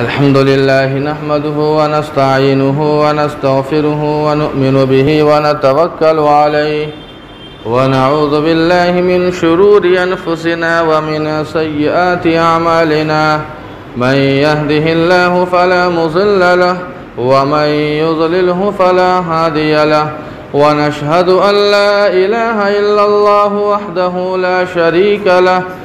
अल्हम्दुलिल्लाह नहमदुहु व नस्तईनुहु व नस्तगफिरुहु व नु'मिनु बिही व नतवक्कलु अलैहि व नऊज़ु बिल्लाहि मिन शुरूरि अनफुसिना व मिन सय्यिआति अमालिना मन यहदिहिल्लाहु फला मुज़िल्ल लहु व मन युज़लिलहु फला हादिय लहु व नशहदु अन ला इलाहा इल्लल्लाहु वहदहु ला शरीक लहु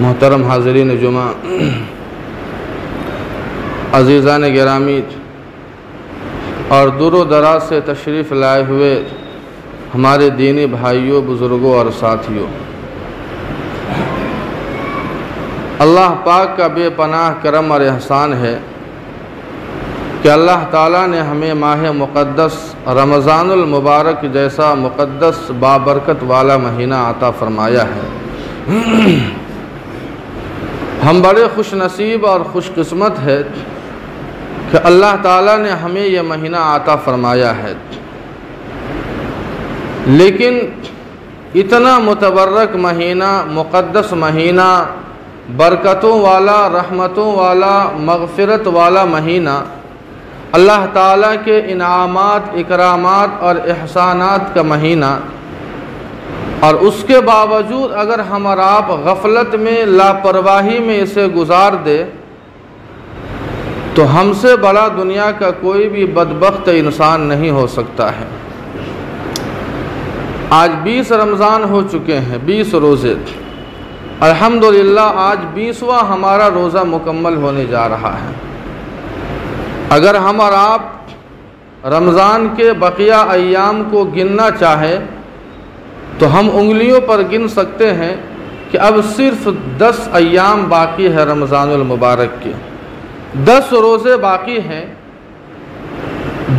मोहतरम हाज़रीन जुमा, अज़ीज़ान गिरामी और दूर दराज से तशरीफ़ लाए हुए हमारे दीनी भाइयों, बुज़ुर्गों और साथियों, अल्लाह पाक का बेपनाह करम और एहसान है कि अल्लाह ताला ने हमें माह मुक़द्दस रमज़ानुल मुबारक जैसा मुक़द्दस बाबरकत वाला महीना अता फ़रमाया है। हम बड़े खुश नसीब और खुशकिस्मत है कि अल्लाह ताला ने हमें यह महीना अता फ़रमाया है। लेकिन इतना मुतबर्रक महीना, मुक़द्दस महीना, बरकतों वाला, रहमतों वाला, मग़फ़िरत वाला महीना, अल्लाह ताला के इनामात, इकरामात और एहसानात का महीना, और उसके बावजूद अगर हम और आप गफलत में, लापरवाही में इसे गुजार दे तो हमसे बड़ा दुनिया का कोई भी बदबख्त इंसान नहीं हो सकता है। आज 20 रमज़ान हो चुके हैं, 20 रोज़े। अल्हम्दुलिल्लाह आज 20वां हमारा रोज़ा मुकम्मल होने जा रहा है। अगर हम और आप रमज़ान के बकिया अय्याम को गिनना चाहें तो हम उंगलियों पर गिन सकते हैं कि अब सिर्फ़ 10 अय्याम बाकी है रमज़ानुल मुबारक के। 10 रोज़े बाकी हैं।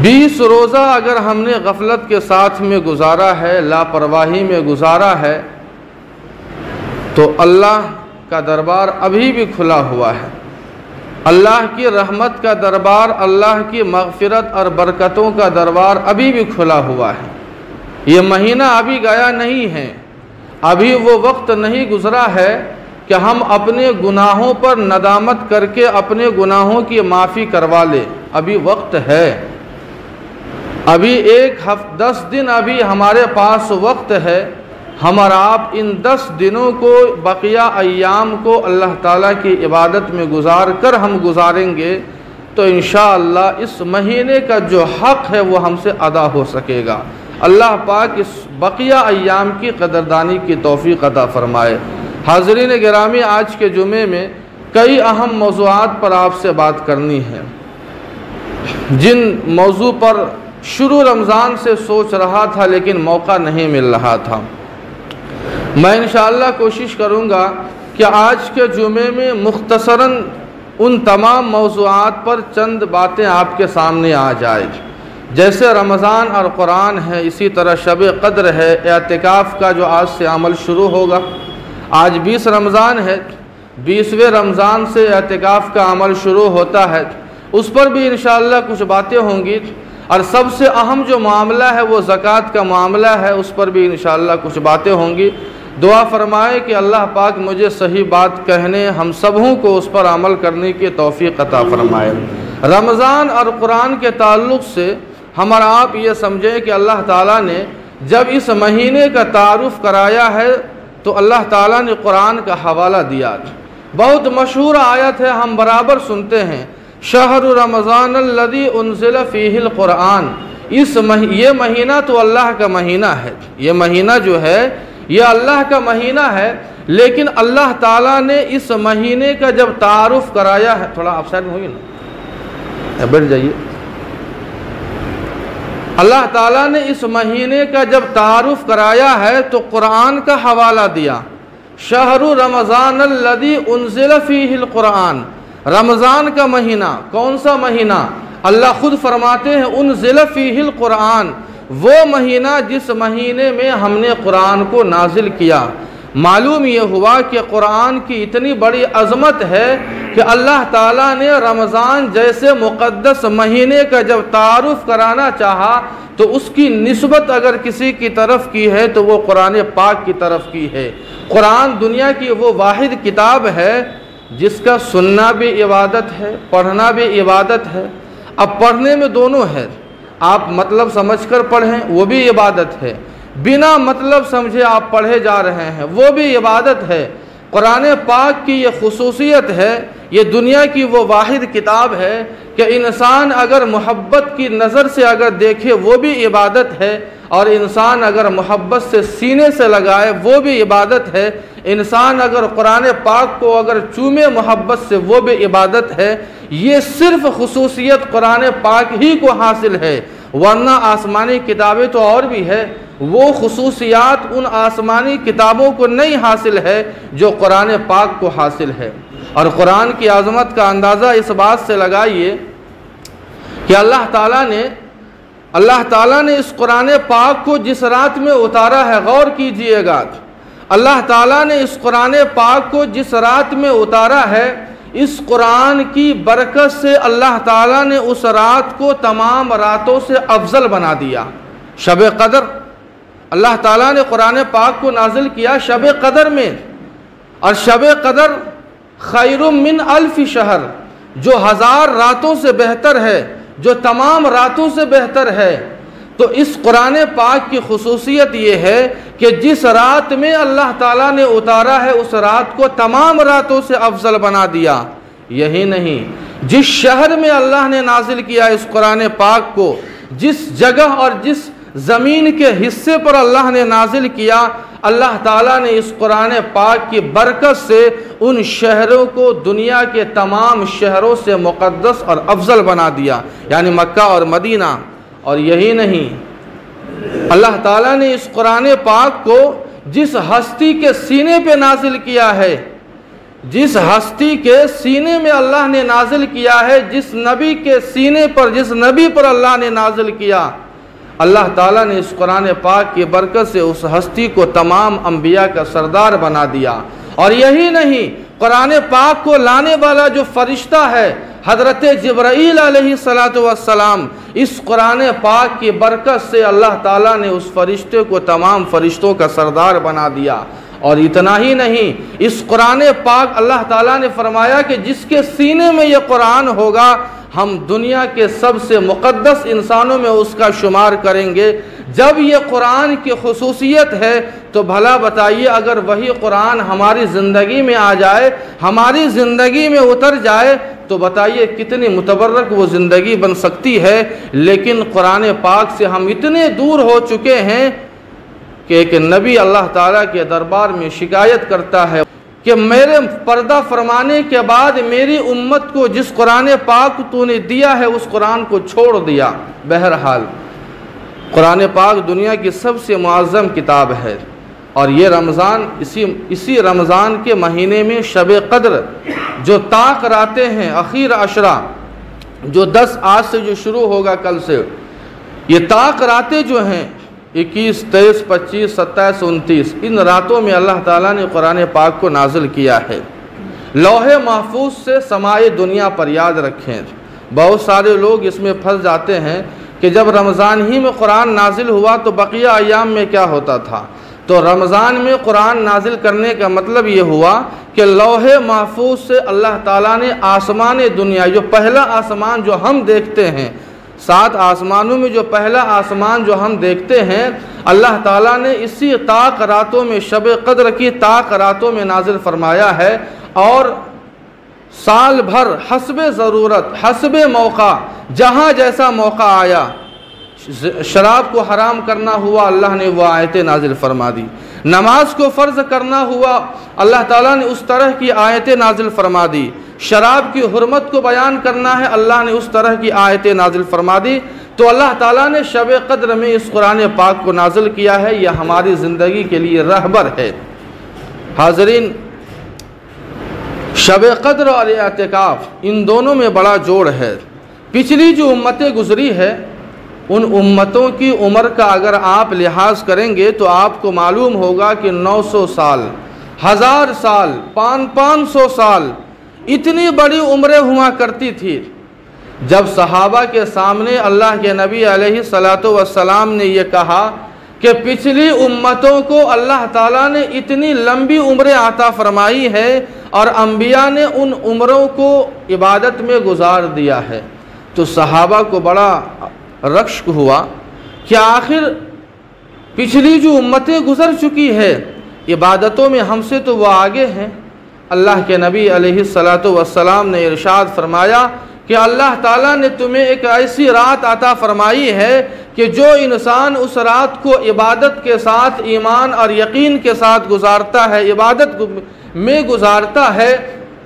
20 रोज़ा अगर हमने गफलत के साथ में गुजारा है, लापरवाही में गुजारा है, तो अल्लाह का दरबार अभी भी खुला हुआ है। अल्लाह की रहमत का दरबार, अल्लाह की मग़फ़िरत और बरकतों का दरबार अभी भी खुला हुआ है। ये महीना अभी गया नहीं है, अभी वो वक्त नहीं गुज़रा है कि हम अपने गुनाहों पर नदामत करके अपने गुनाहों की माफ़ी करवा ले। अभी वक्त है, अभी 10 दिन अभी हमारे पास वक्त है। हम और आप इन 10 दिनों को, बकिया अय्याम को अल्लाह ताला की इबादत में गुजार कर हम गुजारेंगे तो इंशाअल्लाह इस महीने का जो हक़ है वो हमसे अदा हो सकेगा। अल्लाह पाक इस बकिया अय्याम की कदरदानी की तौफ़ीक़ अता फ़रमाए। हाज़रीन गिरामी, आज के जुमे में कई अहम मौज़ूआत पर आपसे बात करनी है, जिन मौज़ू पर शुरू रमज़ान से सोच रहा था लेकिन मौका नहीं मिल रहा था। मैं इंशाअल्लाह कोशिश करूँगा कि आज के जुमे में मुख्तसरन उन तमाम मौज़ूआत पर चंद बातें आपके सामने आ जाए। जैसे रमज़ान और क़ुरान है, इसी तरह शब क़द्र है, एतिकाफ़ का जो आज से अमल शुरू होगा। आज 20 रमज़ान है, 20वें रमज़ान से एतिकाफ़ का अमल शुरू होता है, उस पर भी इंशाअल्लाह कुछ बातें होंगी। और सबसे अहम जो मामला है वो ज़कात का मामला है, उस पर भी इंशाअल्लाह कुछ बातें होंगी। दुआ फरमाए कि अल्लाह पाक मुझे सही बात कहने, हम सबों को उस पर अमल करने की तौफ़ीक़ अता फरमाए। रमज़ान और क़ुरान के ताल्लुक़ से हमारा आप ये समझें कि अल्लाह ताला ने जब इस महीने का तारुफ़ कराया है तो अल्लाह ताला ने क़ुरान का हवाला दिया। बहुत मशहूर आयत है, हम बराबर सुनते हैं, शहरु रमज़ान अल्लज़ी उन्ज़िल फ़ीहिल क़ुरान। ये महीना तो अल्लाह का महीना है, ये महीना जो है ये अल्लाह का महीना है, लेकिन अल्लाह ताला ने इस महीने का जब तारुफ़ कराया है, थोड़ा आप साइड में होइए ना, बैठ जाइए। अल्लाह ताला ने इस महीने का जब तारुफ़ कराया है तो कुरान का हवाला दिया, शहरु रमज़ान अल्लज़ी उन्ज़िल फ़ीहिल क़ुरान। रमज़ान का महीना, कौन सा महीना? अल्लाह खुद फरमाते हैं उन्ज़िल फ़ीहिल क़ुरान, वो महीना जिस महीने में हमने कुरान को नाजिल किया। मालूम ये हुआ कि कुरान की इतनी बड़ी अज़मत है कि अल्लाह ताला ने रमज़ान जैसे मुक़द्दस महीने का जब तारुफ़ कराना चाहा तो उसकी निस्बत अगर किसी की तरफ की है तो वो कुरान पाक की तरफ की है। कुरान दुनिया की वो वाहिद किताब है जिसका सुनना भी इबादत है, पढ़ना भी इबादत है। अब पढ़ने में दोनों है, आप मतलब समझकर पढ़ें वो भी इबादत है, बिना मतलब समझे आप पढ़े जा रहे हैं वो भी इबादत है। कुरान पाक की ये खुसूसियत है, ये दुनिया की वो वाहिद किताब है कि इंसान अगर मोहब्बत की नज़र से अगर देखे वो भी इबादत है, और इंसान अगर मोहब्बत से सीने से लगाए वो भी इबादत है। इंसान अगर कुरान पाक को अगर चूमे मोहब्बत से वो भी इबादत है। ये सिर्फ़ खुसूसियत कुरान पाक ही को हासिल है, वरना आसमानी किताबें तो और भी है, वो खुसूसियात उन आसमानी किताबों को नहीं हासिल है जो कुरान पाक को हासिल है। और कुरान की आज़मत का अंदाज़ा इस बात से लगाइए कि अल्लाह ताला ने इस कुरान पाक को जिस रात में उतारा है, गौर कीजिएगा, अल्लाह ताला ने इस कुरान पाक को जिस रात में उतारा है, इस कुरान की बरकत से अल्लाह ताला ने उस रात को तमाम रातों से अफजल बना दिया। शब क़द्र, अल्लाह ताला ने कुरान पाक को नाजिल किया शब क़द्र में, और शब क़द्र खैरुम मिन अल्फ़ शहर, जो 1000 रातों से बेहतर है, जो तमाम रातों से बेहतर है। तो इस कुरान पाक की खुसूसियत ये है कि जिस रात में अल्लाह ताला ने उतारा है उस रात को तमाम रातों से अफजल बना दिया। यही नहीं, जिस शहर में अल्लाह ने नाजिल किया इस कुरान पाक को, जिस जगह और जिस ज़मीन के हिस्से पर अल्लाह ने नाजिल किया, अल्लाह ताला ने इस कुरान पाक की बरकत से उन शहरों को दुनिया के तमाम शहरों से मुक़द्दस और अफजल बना दिया, यानी मक्का और मदीना। और यही नहीं, अल्लाह ताला ने इस कुरान पाक को जिस हस्ती के सीने पे नाजिल किया है, जिस हस्ती के सीने में अल्लाह ने नाजिल किया है, जिस नबी के सीने पर, जिस नबी पर अल्लाह ने नाजिल किया, अल्लाह ताला ने इस कुरान पाक की बरकत से उस हस्ती को तमाम अंबिया का सरदार बना दिया। और यही नहीं, कुरान पाक को लाने वाला जो फरिश्ता है हज़रत जिब्राईल अलैहिस्सलातु वस्सलाम, इस कुरान पाक की बरकत से अल्लाह ताला ने उस फरिश्ते को तमाम फरिश्तों का सरदार बना दिया। और इतना ही नहीं, इस कुरान पाक अल्लाह ताला ने फरमाया कि जिसके सीने में ये कुरान होगा हम दुनिया के सबसे मुक़द्दस इंसानों में उसका शुमार करेंगे। जब ये कुरान की खुसूसियत है तो भला बताइए, अगर वही कुरान हमारी ज़िंदगी में आ जाए, हमारी ज़िंदगी में उतर जाए, तो बताइए कितनी मुतबर्रक वो ज़िंदगी बन सकती है। लेकिन कुरान पाक से हम इतने दूर हो चुके हैं कि एक नबी अल्लाह ताला के दरबार में शिकायत करता है कि मेरे पर्दा फरमाने के बाद मेरी उम्मत को जिस कुरान पाक तूने दिया है उस कुरान को छोड़ दिया। बहरहाल कुरान पाक दुनिया की सबसे मुअज़्ज़म किताब है, और ये रमज़ान, इसी रमज़ान के महीने में शब क़द्र जो ताक़ रातें हैं, आखिर अशरा जो 10 आज से जो शुरू होगा कल से, ये ताक़ रातें जो हैं 21, 23, 25, 27, 29, इन रातों में अल्लाह ताला ने कुरान पाक को नाजिल किया है। लौहे महफूज से समाए दुनिया पर याद रखें। बहुत सारे लोग इसमें फंस जाते हैं कि जब रमज़ान ही में कुरान नाजिल हुआ तो बकिया अय्याम में क्या होता था। तो रमज़ान में कुरान नाजिल करने का मतलब ये हुआ कि लौहे महफूज से अल्लाह ताला ने आसमान दुनिया, जो पहला आसमान जो हम देखते हैं, 7 आसमानों में जो पहला आसमान जो हम देखते हैं, अल्लाह ताला ने इसी ताक़ रातों में, शब क़द्र की ताक़ रातों में नाजिल फरमाया है। और साल भर हस्बे ज़रूरत, हस्बे मौका, जहाँ जैसा मौका आया, शराब को हराम करना हुआ, अल्लाह ने वो आयतें नाजिल फरमा दी। नमाज को फ़र्ज़ करना हुआ, अल्लाह ताला ने उस तरह की आयतें नाजिल फरमा दी। शराब की हुर्मत को बयान करना है, अल्लाह ने उस तरह की आयतें नाजिल फरमा दी। तो अल्लाह ताला ने शब क़द्र में इस कुरान पाक को नाजिल किया है। यह हमारी ज़िंदगी के लिए रहबर है। हाज़रीन, शब क़द्र और एतिकाफ़, इन दोनों में बड़ा जोड़ है। पिछली जो उम्मतें गुज़री है, उन उम्मतों की उम्र का अगर आप लिहाज करेंगे तो आपको मालूम होगा कि 900 साल, 1000 साल, 500 साल, इतनी बड़ी उम्रें हुआ करती थी। जब सहाबा के सामने अल्लाह के नबी अलैहिस्सलातु वस्सलाम ने ये कहा कि पिछली उम्मतों को अल्लाह ताला ने इतनी लंबी उम्रें अता फरमाई है और अंबिया ने उन उम्रों को इबादत में गुजार दिया है, तो सहाबा को बड़ा रश्क हुआ कि आखिर पिछली जो उम्मतें गुज़र चुकी है इबादतों में, हमसे तो वो आगे हैं। अल्लाह के नबी अलैहिस्सलातु वस्सलाम ने इरशाद फरमाया कि अल्लाह ताला ने तुम्हें एक ऐसी रात अता फरमाई है कि जो इंसान उस रात को इबादत के साथ, ईमान और यकीन के साथ गुजारता है, इबादत में गुजारता है,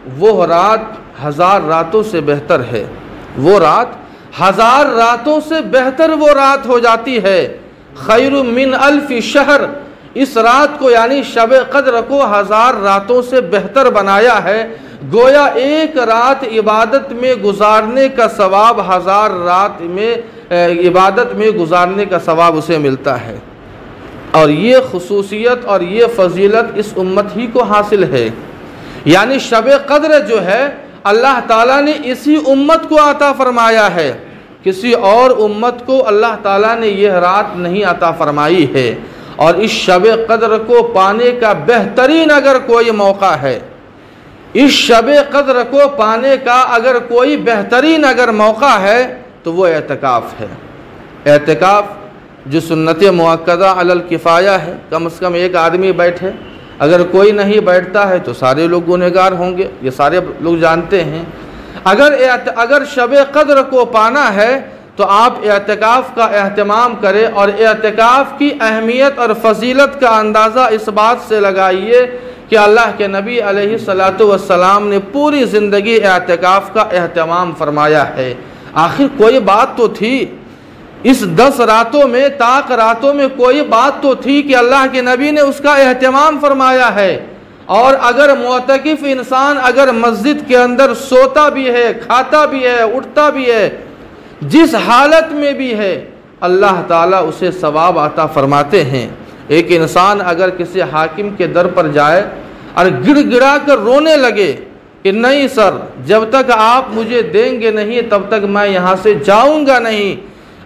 वो रात 1000 रातों से बेहतर है। वो रात 1000 रातों से बेहतर वो रात हो जाती है। खैरु मिन अल्फ़ि शहर, इस रात को यानी शब क़द्र को 1000 रातों से बेहतर बनाया है। गोया एक रात इबादत में गुजारने का सवाब 1000 रात में इबादत में गुजारने का सवाब उसे मिलता है। और ये खुसूसियत और ये फजीलत इस उम्मत ही को हासिल है। यानी शब क़द्र जो है अल्लाह ताला ने इसी उम्मत को अता फरमाया है, किसी और उम्मत को अल्लाह ताला ने यह रात नहीं अता फरमाई है। और इस शब क़द्र को पाने का बेहतरीन अगर कोई मौका है, इस शब क़द्र को पाने का अगर कोई बेहतरीन अगर मौका है तो वो एतिकाफ़ है। एतिकाफ़ जो सुन्नत मुअक्कदा अलल किफ़ाया है, कम से कम एक आदमी बैठे, अगर कोई नहीं बैठता है तो सारे लोग गुनहगार होंगे, ये सारे लोग जानते हैं। अगर शब क़द्र को पाना है तो आप एतिकाफ़ का एहतमाम करें और एतिकाफ़ की अहमियत और फजीलत का अंदाज़ा इस बात से लगाइए कि अल्लाह के नबी अलैहिस्सलातु वस्सलाम ने पूरी ज़िंदगी एतिकाफ़ का एहतमाम फरमाया है। आखिर कोई बात तो थी इस 10 रातों में, ताक़ रातों में कोई बात तो थी कि अल्लाह के नबी ने उसका एहतमाम फरमाया है। और अगर मुअतकिफ़ इंसान अगर मस्जिद के अंदर सोता भी है, खाता भी है, उठता भी है, जिस हालत में भी है, अल्लाह ताला उसे सवाब अता फरमाते हैं। एक इंसान अगर किसी हाकिम के दर पर जाए और गिड़गिड़ा कर रोने लगे कि नहीं सर, जब तक आप मुझे देंगे नहीं तब तक मैं यहाँ से जाऊँगा नहीं,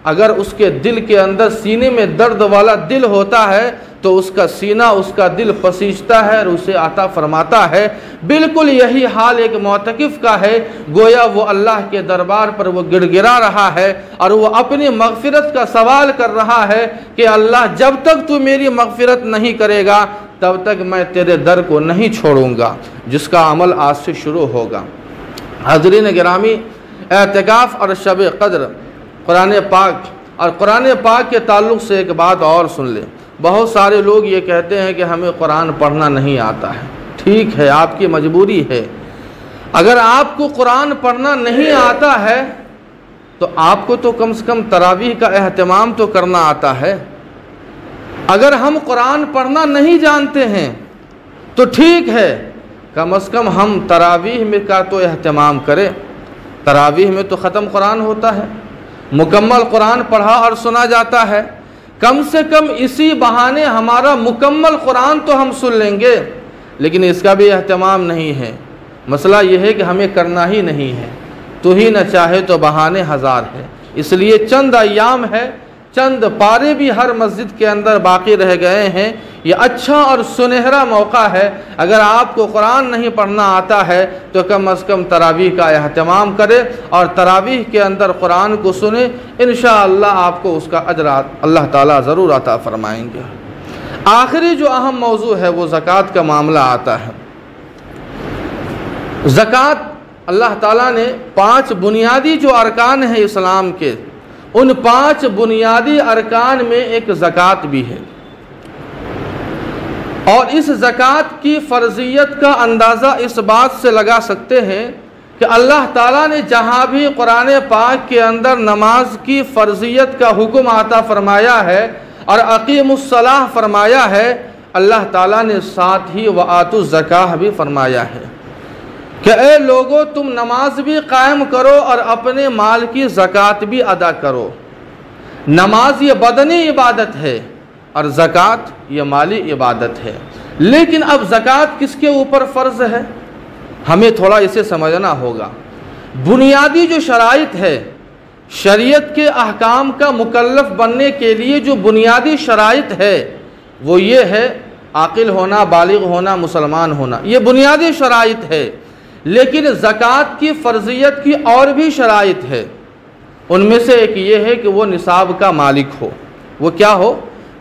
अगर उसके दिल के अंदर सीने में दर्द वाला दिल होता है तो उसका सीना, उसका दिल पसीजता है और उसे अता फरमाता है। बिल्कुल यही हाल एक मुअतकिफ़ का है। गोया वो अल्लाह के दरबार पर वो गिड़गिड़ा रहा है और वो अपनी मग़फ़िरत का सवाल कर रहा है कि अल्लाह, जब तक तू मेरी मग़फ़िरत नहीं करेगा तब तक मैं तेरे दर को नहीं छोड़ूंगा, जिसका अमल आज से शुरू होगा। हाज़रीन गिरामी, एतिकाफ़ और शब क़द्र, कुरान पाक और कुरान पाक के ताल्लुक़ से एक बात और सुन लें। बहुत सारे लोग ये कहते हैं कि हमें कुरान पढ़ना नहीं आता है। ठीक है, आपकी मजबूरी है। अगर आपको कुरान पढ़ना नहीं आता है तो आपको तो कम से कम तरावीह का एहतमाम तो करना आता है। अगर हम कुरान पढ़ना नहीं जानते हैं तो ठीक है, कम अज़ कम हम तरावीह में का तो एहतमाम करें। तरावीह में तो ख़त्म कुरान होता है, मुकम्मल कुरान पढ़ा और सुना जाता है। कम से कम इसी बहाने हमारा मुकम्मल कुरान तो हम सुन लेंगे, लेकिन इसका भी एहतमाम नहीं है। मसला यह है कि हमें करना ही नहीं है, तू ही न चाहे तो बहाने हज़ार है। इसलिए चंद अय्याम है, चंद पारे भी हर मस्जिद के अंदर बाकी रह गए हैं। ये अच्छा और सुनहरा मौका है। अगर आपको कुरान नहीं पढ़ना आता है तो कम अज़ कम तरावीह का एहतमाम करें और तरावीह के अंदर कुरान को सुने। इंशाअल्लाह आपको उसका अजर अल्लाह ताला ज़रूर अता फ़रमाएंगे। आखिरी जो अहम मौजू है वो ज़कात का मामला आता है। ज़कात अल्लाह ताला ने 5 बुनियादी जो अरकान हैं इस्लाम के, उन 5 बुनियादी अरकान में एक ज़कात भी है। और इस ज़कात की फ़र्ज़ियत का अंदाज़ा इस बात से लगा सकते हैं कि अल्लाह ताला ने जहाँ भी कुरान पाक के अंदर नमाज की फ़र्ज़ियत का हुक्म आता फ़रमाया है और अक़ीमुस्सलाह फ़रमाया है, अल्लाह ताला ने साथ ही व आतु ज़काह भी फ़रमाया है कि ए लोगो, तुम नमाज भी कायम करो और अपने माल की ज़कात भी अदा करो। नमाज ये बदनी इबादत है और ज़कात ये माली इबादत है। लेकिन अब ज़कात किसके ऊपर फ़र्ज़ है, हमें थोड़ा इसे समझना होगा। बुनियादी जो शराइत है, शरीयत के अहकाम का मुकल्लफ़ बनने के लिए जो बुनियादी शराइत है वो ये है आकिल होना, बालिग होना, मुसलमान होना, ये बुनियादी शराइत है। लेकिन ज़कात की फ़र्ज़ियत की और भी शराइत है। उनमें से एक ये है कि वो निसाब का मालिक हो। वो क्या हो?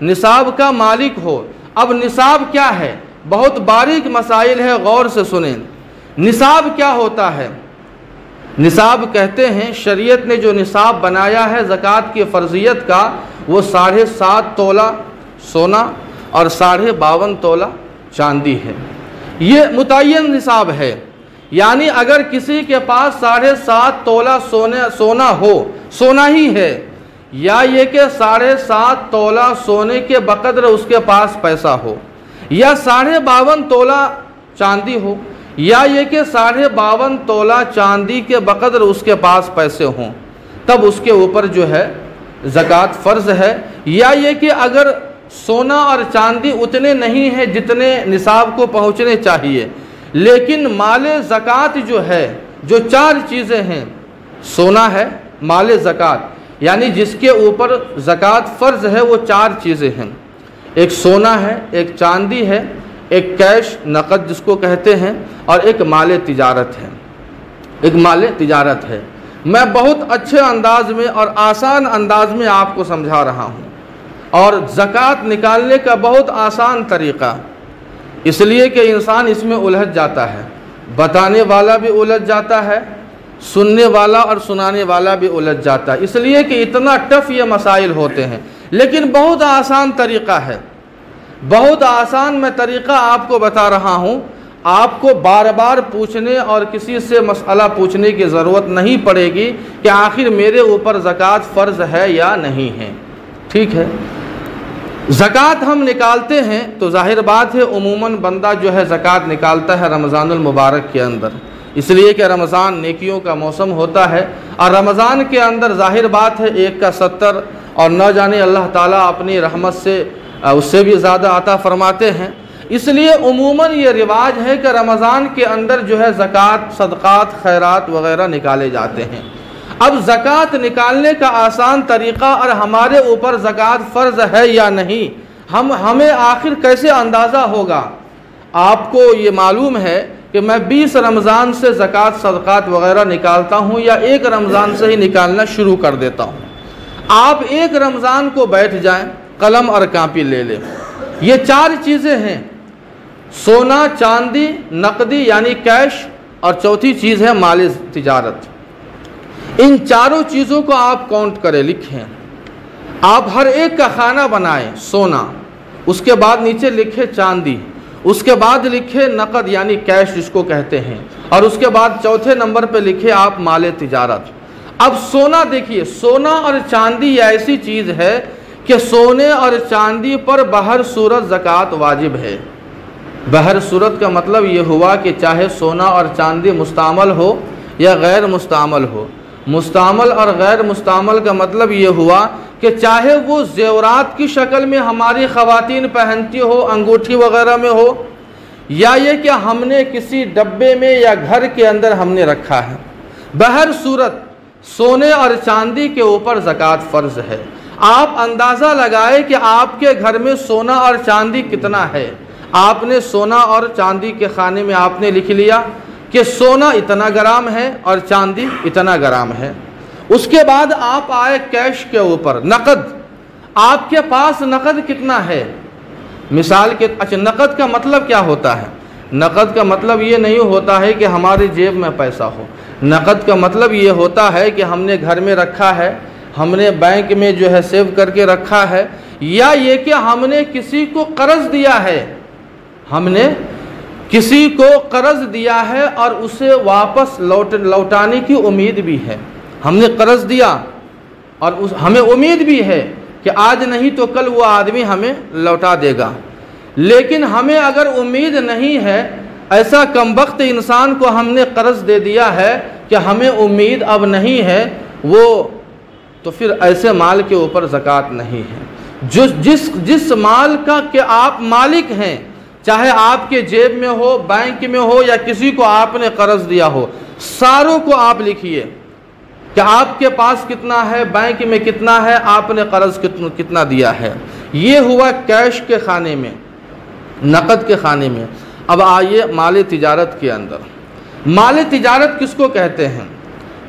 निसाब का मालिक हो। अब निसाब क्या है? बहुत बारीक मसाइल है, गौर से सुनें। निसाब क्या होता है? निसाब कहते हैं, शरीयत ने जो निसाब बनाया है ज़कात की फ़र्ज़ियत का, वो 7.5 तोला सोना और 52.5 तोला चांदी है। ये मुतय्यन निसाब है। यानी अगर किसी के पास 7.5 तोला सोना हो, सोना ही है, या ये कि 7.5 तोला सोने के बकदर उसके पास पैसा हो, या 52.5 तोला चांदी हो, या ये कि 52.5 तोला चांदी के बकदर उसके पास पैसे हों, तब उसके ऊपर जो है ज़कात फ़र्ज़ है। या ये कि अगर सोना और चांदी उतने नहीं हैं जितने निसाब को पहुँचने चाहिए, लेकिन माले ज़कात जो है, जो 4 चीज़ें हैं, सोना है माले ज़कात, यानी जिसके ऊपर ज़कात फ़र्ज़ है वो 4 चीज़ें हैं। एक सोना है, एक चांदी है, एक कैश नक़द जिसको कहते हैं, और एक माले तिजारत है। एक माले तिजारत है। मैं बहुत अच्छे अंदाज में और आसान अंदाज में आपको समझा रहा हूँ। और ज़कात निकालने का बहुत आसान तरीक़ा, इसलिए कि इंसान इसमें उलझ जाता है। बताने वाला भी उलझ जाता है, सुनने वाला और सुनाने वाला भी उलझ जाता है, इसलिए कि इतना टफ ये मसाइल होते हैं। लेकिन बहुत आसान तरीक़ा है, बहुत आसान मैं तरीक़ा आपको बता रहा हूँ। आपको बार बार पूछने और किसी से मसला पूछने की ज़रूरत नहीं पड़ेगी कि आखिर मेरे ऊपर ज़कात फ़र्ज़ है या नहीं है। ठीक है, ज़कात हम निकालते हैं तो ज़ाहिर बात है उमूमन बंदा जो है ज़कात निकालता है रमज़ानुल मुबारक के अंदर, इसलिए कि रमज़ान नेकियों का मौसम होता है। और रमज़ान के अंदर ज़ाहिर बात है 1 का 70 और न जाने अल्लाह ताला अपनी रहमत से उससे भी ज़्यादा अता फ़रमाते हैं। इसलिए उमूमन ये रिवाज है कि रमज़ान के अंदर जो है ज़कात, सदक़ात, खैरात वग़ैरह निकाले जाते हैं। अब ज़कात निकालने का आसान तरीक़ा और हमारे ऊपर ज़कात फ़र्ज़ है या नहीं, हमें आखिर कैसे अंदाज़ा होगा? आपको ये मालूम है कि मैं 20 रमज़ान से ज़कात, सदक़ात वग़ैरह निकालता हूँ या 1 रमज़ान से ही निकालना शुरू कर देता हूँ। आप 1 रमज़ान को बैठ जाएं, कलम और कापी ले लें। ये 4 चीज़ें हैं, सोना, चांदी, नकदी यानी कैश, और चौथी चीज़ है माल तिजारत। इन चारों चीज़ों को आप काउंट करें, लिखें। आप हर एक का खाना बनाएं, सोना, उसके बाद नीचे लिखे चांदी, उसके बाद लिखे नकद यानी कैश जिसको कहते हैं, और उसके बाद चौथे नंबर पे लिखे आप माले तिजारत। अब सोना देखिए, सोना और चांदी ऐसी चीज़ है कि सोने और चांदी पर बहर सूरत ज़कात वाजिब है। बहर सूरत का मतलब ये हुआ कि चाहे सोना और चांदी मुस्तामल हो या गैर मुस्तामल हो। मुस्तामल और गैर मुस्तामल का मतलब ये हुआ कि चाहे वो ज़ेवरात की शक्ल में हमारी ख़वातीन पहनती हो, अंगूठी वगैरह में हो, या ये कि हमने किसी डब्बे में या घर के अंदर हमने रखा है, बहर सूरत सोने और चांदी के ऊपर ज़कात फ़र्ज़ है। आप अंदाज़ा लगाए कि आपके घर में सोना और चांदी कितना है। आपने सोना और चांदी के खाने में आपने लिख लिया कि सोना इतना ग्राम है और चांदी इतना ग्राम है। उसके बाद आप आए कैश के ऊपर, नकद, आपके पास नकद कितना है। मिसाल के अच्छा, नकद का मतलब क्या होता है? नकद का मतलब ये नहीं होता है कि हमारी जेब में पैसा हो। नकद का मतलब ये होता है कि हमने घर में रखा है, हमने बैंक में जो है सेव करके रखा है, या ये कि हमने किसी को कर्ज दिया है, हमने किसी को कर्ज दिया है और उसे वापस लौटाने की उम्मीद भी है। हमने कर्ज दिया और हमें उम्मीद भी है कि आज नहीं तो कल वो आदमी हमें लौटा देगा, लेकिन हमें अगर उम्मीद नहीं है, ऐसा कमबख्त इंसान को हमने कर्ज दे दिया है कि हमें उम्मीद अब नहीं है, वो तो फिर ऐसे माल के ऊपर ज़कात नहीं है। जिस माल का कि आप मालिक हैं, चाहे आपके जेब में हो, बैंक में हो, या किसी को आपने कर्ज दिया हो, सारों को आप लिखिए कि आपके पास कितना है, बैंक में कितना है, आपने कर्ज कितना दिया है। ये हुआ कैश के खाने में, नकद के खाने में। अब आइए माल तिजारत के अंदर। माल तिजारत किसको कहते हैं?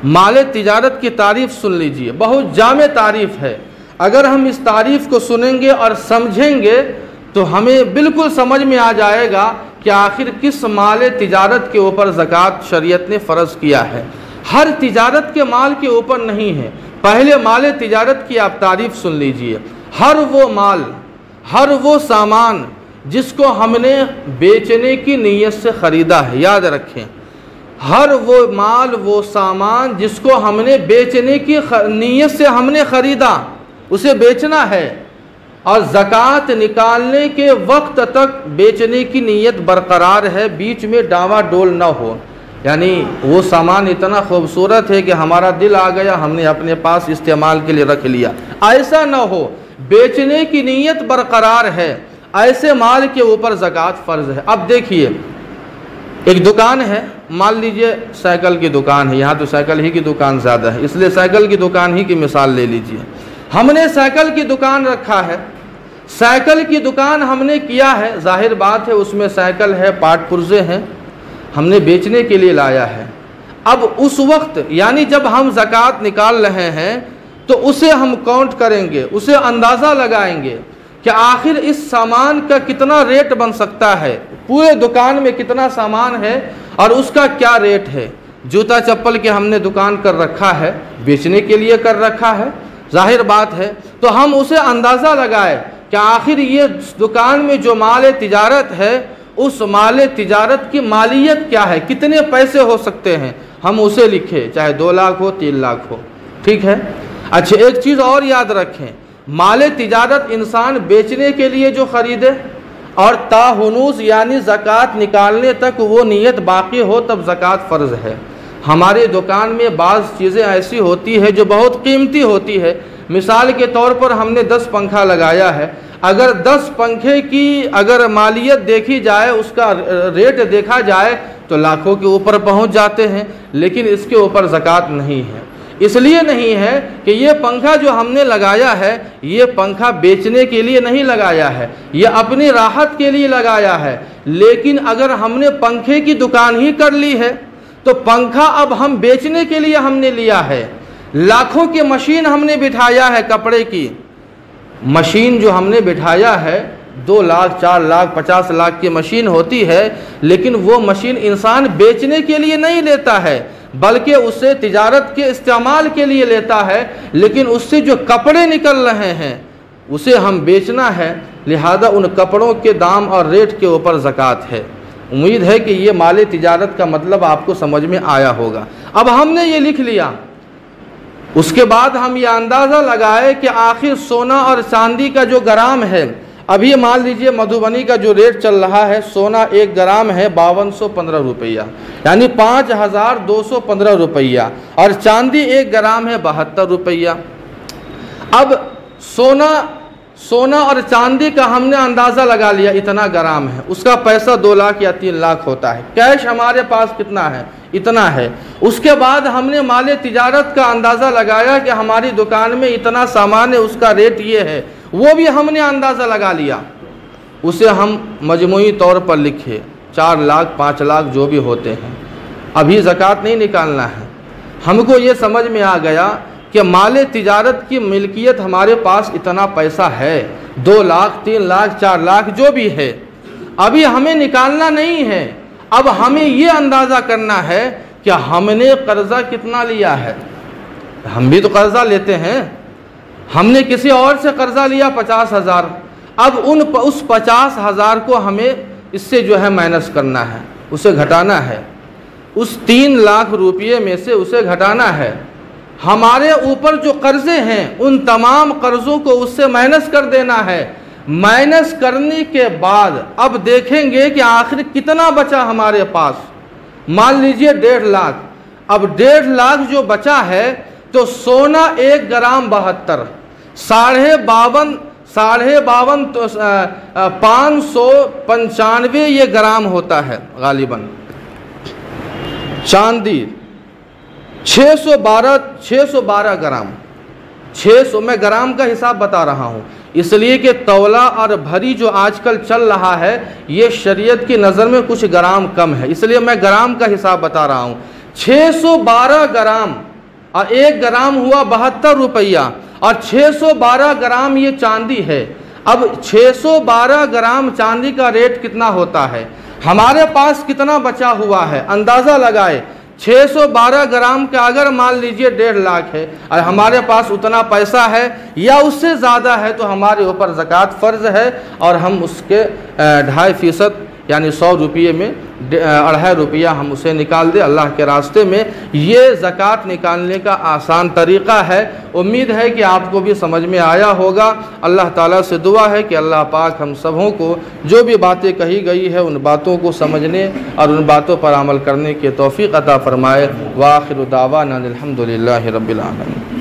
माल तिजारत की तारीफ़ सुन लीजिए, बहुत जामे तारीफ़ है। अगर हम इस तारीफ़ को सुनेंगे और समझेंगे तो हमें बिल्कुल समझ में आ जाएगा कि आखिर किस माल तिजारत के ऊपर ज़कात शरीयत ने फ़र्ज़ किया है। हर तिजारत के माल के ऊपर नहीं है। पहले माल तिजारत की आप तारीफ़ सुन लीजिए। हर वो माल, हर वो सामान जिसको हमने बेचने की नीयत से ख़रीदा है, याद रखें, हर वो माल, वो सामान जिसको हमने बेचने की नीयत से हमने ख़रीदा, उसे बेचना है और ज़कात निकालने के वक्त तक बेचने की नीयत बरकरार है, बीच में डावाडोल न हो। यानी वो सामान इतना खूबसूरत है कि हमारा दिल आ गया, हमने अपने पास इस्तेमाल के लिए रख लिया, ऐसा न हो। बेचने की नीयत बरकरार है, ऐसे माल के ऊपर ज़कात फ़र्ज़ है। अब देखिए, एक दुकान है, मान लीजिए साइकिल की दुकान है, यहाँ तो साइकिल ही की दुकान ज़्यादा है, इसलिए साइकिल की दुकान ही की मिसाल ले लीजिए। हमने साइकिल की दुकान रखा है, साइकिल की दुकान हमने किया है, जाहिर बात है उसमें साइकिल है, पार्ट पुर्जे हैं, हमने बेचने के लिए लाया है। अब उस वक्त यानी जब हम ज़कात निकाल रहे हैं तो उसे हम काउंट करेंगे, उसे अंदाज़ा लगाएंगे कि आखिर इस सामान का कितना रेट बन सकता है, पूरे दुकान में कितना सामान है और उसका क्या रेट है। जूता चप्पल के हमने दुकान कर रखा है, बेचने के लिए कर रखा है, जाहिर बात है, तो हम उसे अंदाज़ा लगाए कि आखिर ये दुकान में जो माल तिजारत है, उस माल तिजारत की मालियत क्या है, कितने पैसे हो सकते हैं, हम उसे लिखें, चाहे 2 लाख हो, 3 लाख हो, ठीक है। अच्छा, एक चीज़ और याद रखें, माल तिजारत इंसान बेचने के लिए जो ख़रीदे और ताहुनूस यानी ज़कात निकालने तक वो नीयत बाकी हो, तब ज़कात फ़र्ज़ है। हमारे दुकान में बाज़ चीज़ें ऐसी होती है जो बहुत कीमती होती है। मिसाल के तौर पर हमने 10 पंखा लगाया है, अगर 10 पंखे की अगर मालियत देखी जाए, उसका रेट देखा जाए तो लाखों के ऊपर पहुंच जाते हैं, लेकिन इसके ऊपर ज़कात नहीं है। इसलिए नहीं है कि ये पंखा जो हमने लगाया है, ये पंखा बेचने के लिए नहीं लगाया है, ये अपनी राहत के लिए लगाया है। लेकिन अगर हमने पंखे की दुकान ही कर ली है तो पंखा अब हम बेचने के लिए हमने लिया है। लाखों की मशीन हमने बिठाया है, कपड़े की मशीन जो हमने बिठाया है, 2 लाख, 4 लाख, 50 लाख की मशीन होती है, लेकिन वो मशीन इंसान बेचने के लिए नहीं लेता है, बल्कि उसे तिजारत के इस्तेमाल के लिए लेता है। लेकिन उससे जो कपड़े निकल रहे हैं उसे हम बेचना है, लिहाजा उन कपड़ों के दाम और रेट के ऊपर ज़कात है। उम्मीद है कि ये माल तिजारत का मतलब आपको समझ में आया होगा। अब हमने ये लिख लिया उसके बाद हम ये अंदाज़ा लगाए कि आखिर सोना और चांदी का जो ग्राम है, अभी मान लीजिए मधुबनी का जो रेट चल रहा है, सोना 1 ग्राम है 5215 रुपया, यानी 5215 रुपया, और चांदी 1 ग्राम है 72 रुपया। अब सोना और चांदी का हमने अंदाज़ा लगा लिया इतना ग्राम है, उसका पैसा 2 लाख या 3 लाख होता है। कैश हमारे पास कितना है? इतना है। उसके बाद हमने माले तिजारत का अंदाज़ा लगाया कि हमारी दुकान में इतना सामान है, उसका रेट ये है, वो भी हमने अंदाज़ा लगा लिया। उसे हम मजमूई तौर पर लिखे 4 लाख 5 लाख जो भी होते हैं। अभी ज़कात नहीं निकालना है। हमको ये समझ में आ गया कि माले तिजारत की मिल्कियत हमारे पास इतना पैसा है, 2 लाख 3 लाख 4 लाख जो भी है, अभी हमें निकालना नहीं है। अब हमें ये अंदाज़ा करना है कि हमने कर्ज़ा कितना लिया है। हम भी तो कर्ज़ा लेते हैं, हमने किसी और से कर्ज़ा लिया 50,000। अब उस 50,000 को हमें इससे जो है माइनस करना है, उसे घटाना है, उस 3 लाख रुपये में से उसे घटाना है। हमारे ऊपर जो कर्ज़े हैं उन तमाम कर्ज़ों को उससे माइनस कर देना है। माइनस करने के बाद अब देखेंगे कि आखिर कितना बचा हमारे पास। मान लीजिए 1.5 लाख। अब 1.5 लाख जो बचा है तो सोना 1 ग्राम 72, 52.5 तो 595 ये ग्राम होता है गालिबन। चांदी 612 ग्राम। 600, मैं ग्राम का हिसाब बता रहा हूँ इसलिए कि तौला और भरी जो आजकल चल रहा है ये शरीयत की नज़र में कुछ ग्राम कम है, इसलिए मैं ग्राम का हिसाब बता रहा हूँ। 612 ग्राम और 1 ग्राम हुआ 72 रुपया, और 612 ग्राम ये चांदी है। अब 612 ग्राम चांदी का रेट कितना होता है? हमारे पास कितना बचा हुआ है अंदाज़ा लगाए। 612 ग्राम का अगर मान लीजिए 1.5 लाख है और हमारे पास उतना पैसा है या उससे ज़्यादा है तो हमारे ऊपर ज़कात फ़र्ज़ है, और हम उसके 2.5% यानी 100 रुपये में 2.5 रुपया हम उसे निकाल दें अल्लाह के रास्ते में। ये ज़कात निकालने का आसान तरीक़ा है। उम्मीद है कि आपको भी समझ में आया होगा। अल्लाह ताला से दुआ है कि अल्लाह पाक हम सबों को जो भी बातें कही गई है उन बातों को समझने और उन बातों पर अमल करने की तौफ़ीक़ अता फ़रमाए। व आखिरु दावाना अनिल हम्दुलिल्लाहि रब्बिल आलमीन।